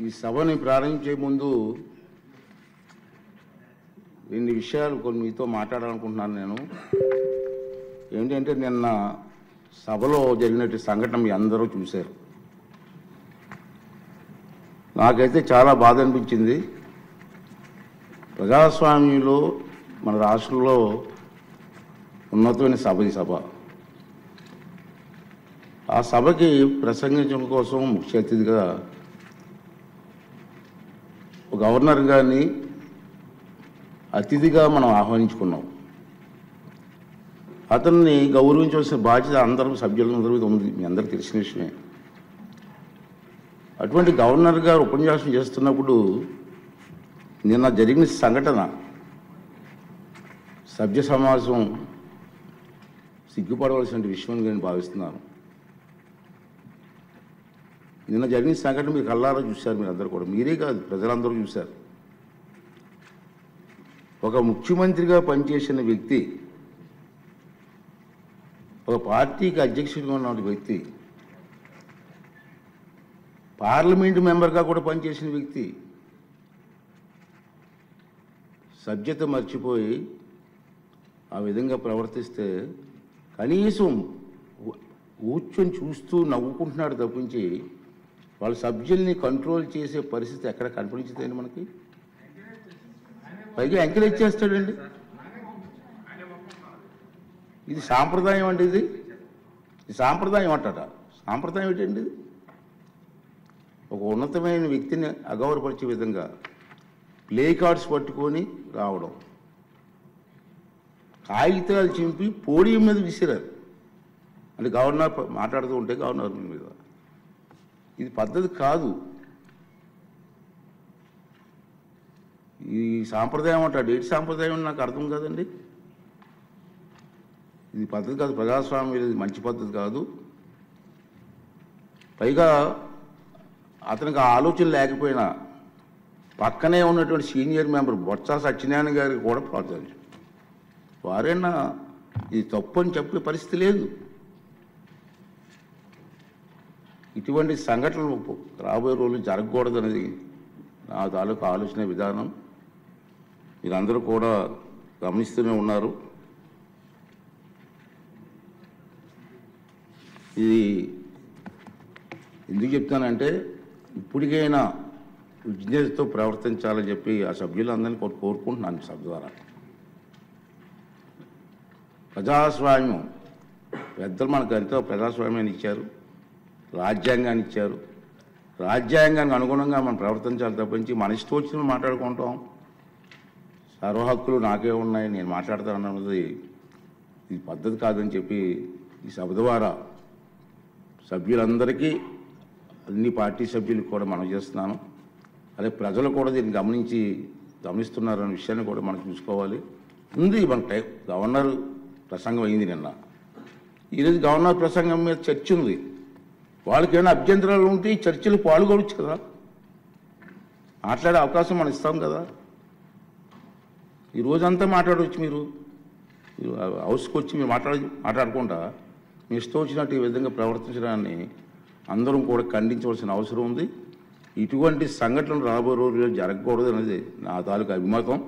ఈ సభని ప్రారంభించే ముందు రెండు విషయాలు కొన్ని మీతో మాట్లాడాలనుకుంటున్నాను. నేను ఏంటంటే నిన్న సభలో జరిగినట్టు సంఘటన మీ అందరూ చూశారు. నాకైతే చాలా బాధ అనిపించింది. ప్రజాస్వామ్యంలో మన రాష్ట్రంలో ఉన్నతమైన సభ ఈ సభ. ఆ సభకి ప్రసంగించడం కోసం ముఖ్య అతిథిగా గవర్నర్ గారిని అతిథిగా మనం ఆహ్వానించుకున్నాం. అతన్ని గౌరవించవలసిన బాధ్యత అందరూ సభ్యులందరి మీద ఉంది, మీ అందరికీ తెలిసిన విషయమే. అటువంటి గవర్నర్ గారు ఉపన్యాసం చేస్తున్నప్పుడు నిన్న జరిగిన సంఘటన సభ్య సమాజం సిగ్గుపడవలసిన విషయం నేను భావిస్తున్నాను. నిన్న జరిగిన సంఘటన మీరు కళ్ళారా చూశారు, మీరు అందరూ కూడా, మీరే కాదు ప్రజలందరూ చూశారు. ఒక ముఖ్యమంత్రిగా పనిచేసిన వ్యక్తి, ఒక పార్టీకి అధ్యక్షుడిగా ఉన్న వ్యక్తి, పార్లమెంటు మెంబర్గా కూడా పనిచేసిన వ్యక్తి సభ్యత మర్చిపోయి ఆ విధంగా ప్రవర్తిస్తే కనీసం కూర్చొని చూస్తూ నవ్వుకుంటున్నాడు తప్పించి వాళ్ళ సభ్యుల్ని కంట్రోల్ చేసే పరిస్థితి ఎక్కడ కనిపించదండి మనకి. పైగా ఎంకరేజ్ చేస్తాడండి. ఇది సాంప్రదాయం అండి. ఇది సాంప్రదాయం అంటారా? సాంప్రదాయం ఏంటండి? ఇది ఒక ఉన్నతమైన వ్యక్తిని అగౌరవపరిచే విధంగా ప్లే కార్డ్స్ పట్టుకొని రావడం, కాగితాలు చింపి పోడియం మీద విసిరారు. అంటే గవర్నర్ మాట్లాడుతూ ఉంటే గవర్నర్ మీద, ఇది పద్ధతి కాదు. ఈ సాంప్రదాయం అంటాడు. ఏంటి సాంప్రదాయం నాకు అర్థం కాదండి. ఇది పద్ధతి కాదు, ప్రజాస్వామ్యం ఇది మంచి పద్ధతి కాదు. పైగా అతనికి ఆ ఆలోచన లేకపోయినా పక్కనే ఉన్నటువంటి సీనియర్ మెంబర్ బొత్స సత్యనారాయణ గారికి కూడా ప్రోత్సహించారు. వారైనా ఇది తప్పు అని చెప్పే పరిస్థితి లేదు. ఇటువంటి సంఘటనలు రాబోయే రోజులు జరగకూడదు అనేది నా తాలూకు ఆలోచన విధానం. మీరందరూ కూడా గమనిస్తూనే ఉన్నారు. ఇది ఎందుకు చెప్తానంటే ఇప్పటికైనా విజ్ఞతతో ప్రవర్తించాలని చెప్పి ఆ సభ్యులందరినీ కోరుకుంటున్నాను. సభ ద్వారా ప్రజాస్వామ్యం పెద్దలు మనకు ఎంతో ప్రజాస్వామ్యాన్ని ఇచ్చారు, రాజ్యాంగాన్ని ఇచ్చారు. రాజ్యాంగానికి అనుగుణంగా మనం ప్రవర్తించాలి తప్పించి మన ఇష్టం వచ్చిన మాట్లాడుకుంటాం. సర్వ హక్కులు నాకే ఉన్నాయి, నేను మాట్లాడతానన్నది ఇది పద్ధతి కాదని చెప్పి ఈ సభ ద్వారా సభ్యులందరికీ, అన్ని పార్టీ సభ్యులకు కూడా మనం చేస్తున్నాను. అదే ప్రజలు కూడా దీన్ని గమనిస్తున్నారనే విషయాన్ని కూడా మనం చూసుకోవాలి. ఉంది మన గవర్నర్ ప్రసంగం అయింది నిన్న. ఈరోజు గవర్నర్ ప్రసంగం మీద చర్చ ఉంది. వాళ్ళకి ఏమైనా అభ్యంతరాలు ఉంటే ఈ చర్చలు పాల్గొనవచ్చు కదా, మాట్లాడే అవకాశం మనం ఇస్తాం కదా. ఈ రోజంతా మాట్లాడవచ్చు. మీరు హౌస్కి వచ్చి మీరు మాట్లాడకుండా మీ ఇష్టం వచ్చినట్టు ఈ విధంగా ప్రవర్తించడాన్ని అందరం కూడా ఖండించవలసిన అవసరం ఉంది. ఇటువంటి సంఘటనలు రాబోయే రోజుల్లో జరగకూడదు అనేది నా తాలూకు అభిమతం.